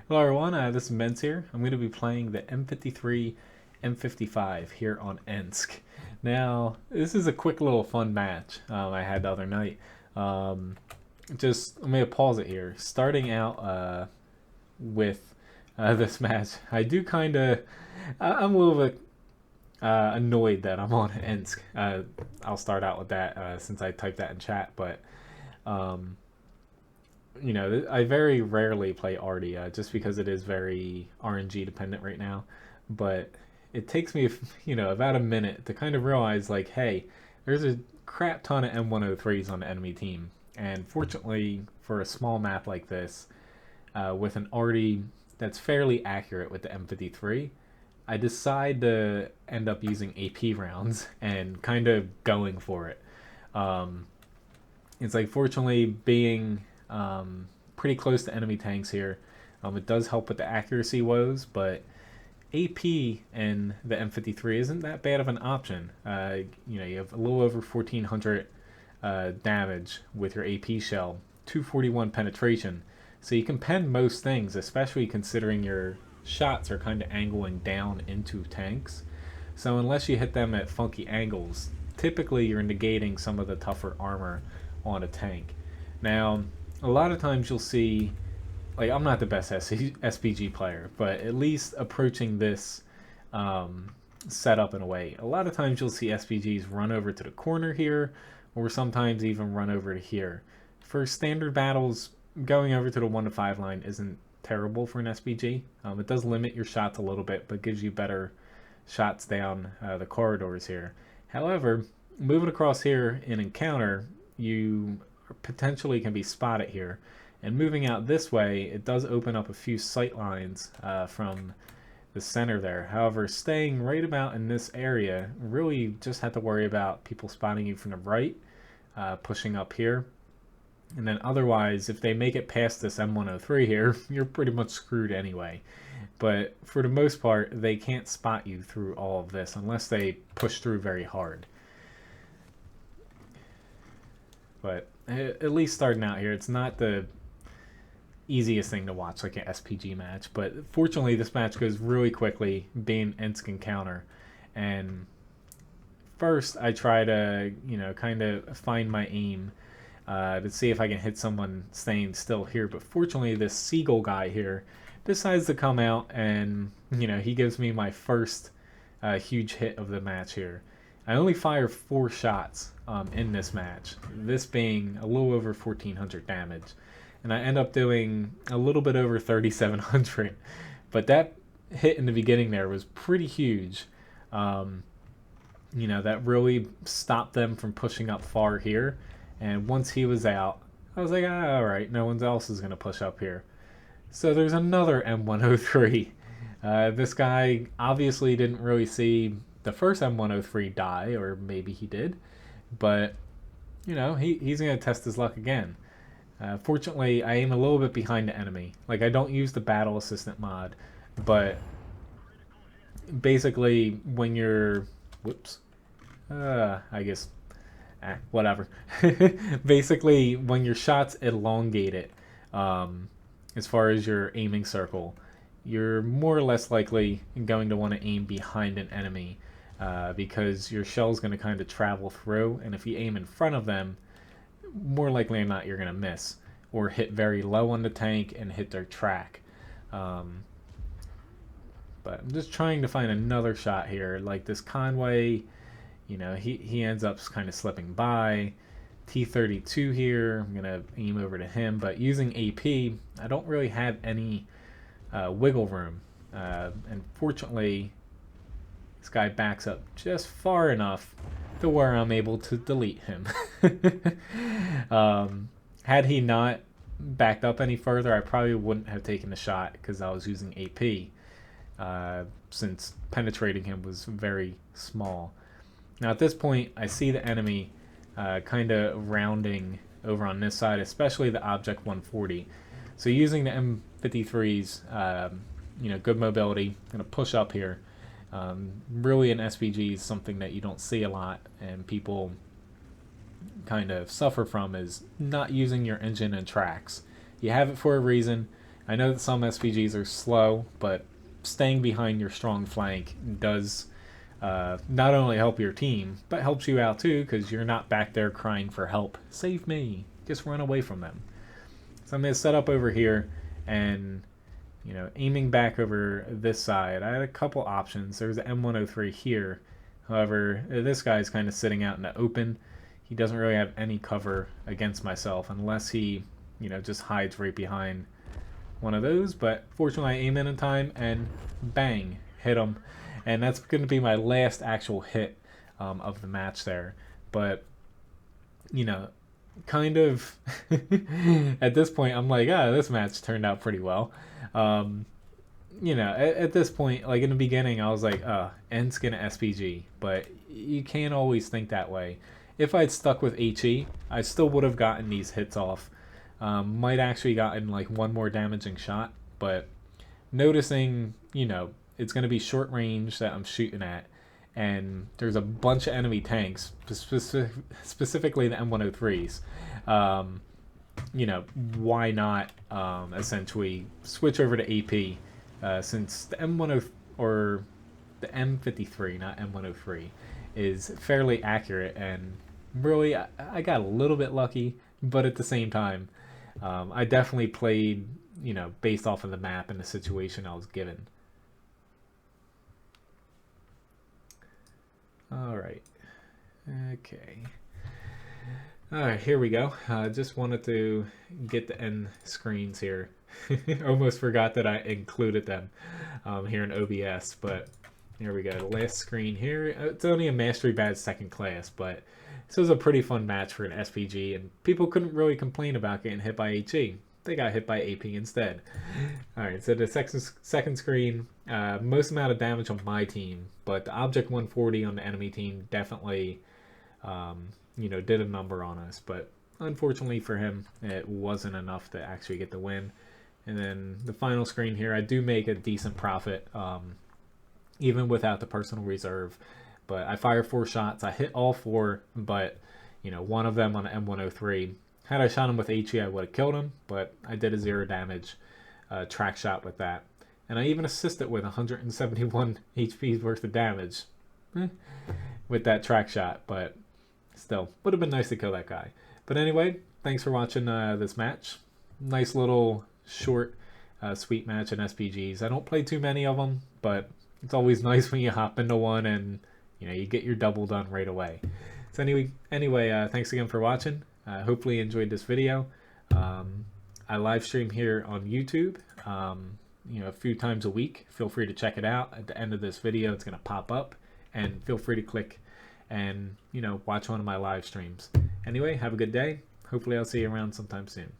Hello everyone, this is Menz here. I'm going to be playing the M53 M55 here on Ensk. Now, this is a quick little fun match I had the other night. Um, I'm going to pause it here. Starting out with this match, I'm a little bit annoyed that I'm on Ensk. I'll start out with that since I typed that in chat, but um, I very rarely play Ardia just because it is very RNG dependent right now. But it takes me, about a minute to kind of realize, like, hey, there's a crap ton of M103s on the enemy team. And fortunately, for a small map like this, with an Artie that's fairly accurate with the M53, I decide to end up using AP rounds and kind of going for it. Um, it's like, fortunately, being pretty close to enemy tanks here, it does help with the accuracy woes, but AP in the M53 isn't that bad of an option. You have a little over 1400 damage with your AP shell, 241 penetration, so you can pen most things, especially considering your shots are kind of angling down into tanks. So unless you hit them at funky angles, typically you're negating some of the tougher armor on a tank. Now, a lot of times you'll see, like, I'm not the best SPG player, but at least approaching this setup in a way, a lot of times you'll see SPGs run over to the corner here, or sometimes even run over to here. For standard battles, going over to the 1 to 5 line isn't terrible for an SPG. It does limit your shots a little bit, but gives you better shots down the corridors here. However, moving across here in encounter, you potentially can be spotted here. And moving out this way, it does open up a few sight lines from the center there. However, staying right about in this area, really just have to worry about people spotting you from the right, pushing up here. And then otherwise, if they make it past this M103 here, you're pretty much screwed anyway. But for the most part, they can't spot you through all of this unless they push through very hard. But at least starting out here, it's not the easiest thing to watch, like an SPG match. But fortunately, this match goes really quickly, being Ensk encounter. And first, I try to, kind of find my aim to see if I can hit someone staying still here. But fortunately, this Seagull guy here decides to come out, and he gives me my first huge hit of the match here. I only fire 4 shots in this match, this being a little over 1400 damage, and I end up doing a little bit over 3700. But that hit in the beginning there was pretty huge. That really stopped them from pushing up far here. And once he was out, I was like, all right, no one else is going to push up here. So there's another M103. This guy obviously didn't really see the first M103 die, or maybe he did. But, he's going to test his luck again. Fortunately, I aim a little bit behind the enemy. Like, I don't use the battle assistant mod, but basically when you're... Whoops. I guess... whatever. Basically, when your shot's elongated, as far as your aiming circle, you're more or less likely going to want to aim behind an enemy because your shell's going to kind of travel through, and if you aim in front of them, more likely than not, you're going to miss or hit very low on the tank and hit their track. But I'm just trying to find another shot here. Like this Conway, he ends up kind of slipping by. T32 here, I'm going to aim over to him, but using AP, I don't really have any wiggle room. And fortunately, this guy backs up just far enough to where I'm able to delete him. Had he not backed up any further, I probably wouldn't have taken the shot because I was using AP, since penetrating him was very small. Now at this point, I see the enemy kind of rounding over on this side, especially the Object 140. So using the M53's, good mobility, going to push up here. Really an SPG is something that you don't see a lot, and people kind of suffer from, is not using your engine and tracks. You have it for a reason, I know that some SPGs are slow, but staying behind your strong flank does not only help your team, but helps you out too, because you're not back there crying for help. Save me. Just run away from them. So I'm going to set up over here and, aiming back over this side. I had a couple options. There's an M103 here. However, this guy's kind of sitting out in the open. He doesn't really have any cover against myself unless he, just hides right behind one of those. But fortunately, I aim in time and bang, hit him. And that's going to be my last actual hit of the match there. But, kind of at this point, I'm like, this match turned out pretty well. At this point, like in the beginning, I was like, Ensk and SPG. But you can't always think that way. If I'd stuck with HE, I still would have gotten these hits off. Might actually gotten like one more damaging shot. But noticing, it's going to be short range that I'm shooting at, and there's a bunch of enemy tanks, specifically the M103s. Why not essentially switch over to AP, since the M10 or the M53, not M103, is fairly accurate, and really I got a little bit lucky, but at the same time, I definitely played, based off of the map and the situation I was given. All right. Okay. All right, here we go. Just wanted to get the end screens here. Almost forgot that I included them here in OBS, but here we go. The last screen here. It's only a Mastery Badge 2nd class, but this was a pretty fun match for an SPG, and people couldn't really complain about getting hit by HE. They got hit by AP instead. All right, so the second screen, most amount of damage on my team, but the Object 140 on the enemy team definitely, did a number on us. But unfortunately for him, it wasn't enough to actually get the win. And then the final screen here, I do make a decent profit, even without the personal reserve. But I fired 4 shots. I hit all 4, but, one of them on an M103. Had I shot him with HE, I would have killed him, but I did a 0 damage track shot with that. And I even assisted with 171 HP's worth of damage with that track shot, but still, would have been nice to kill that guy. But anyway, thanks for watching this match. Nice little short, sweet match in SPGs. I don't play too many of them, but it's always nice when you hop into one and, you get your double done right away. So anyway, thanks again for watching. Hopefully you enjoyed this video. I live stream here on YouTube, a few times a week. Feel free to check it out. At the end of this video, it's going to pop up, and feel free to click and, watch one of my live streams. Anyway, have a good day. Hopefully I'll see you around sometime soon.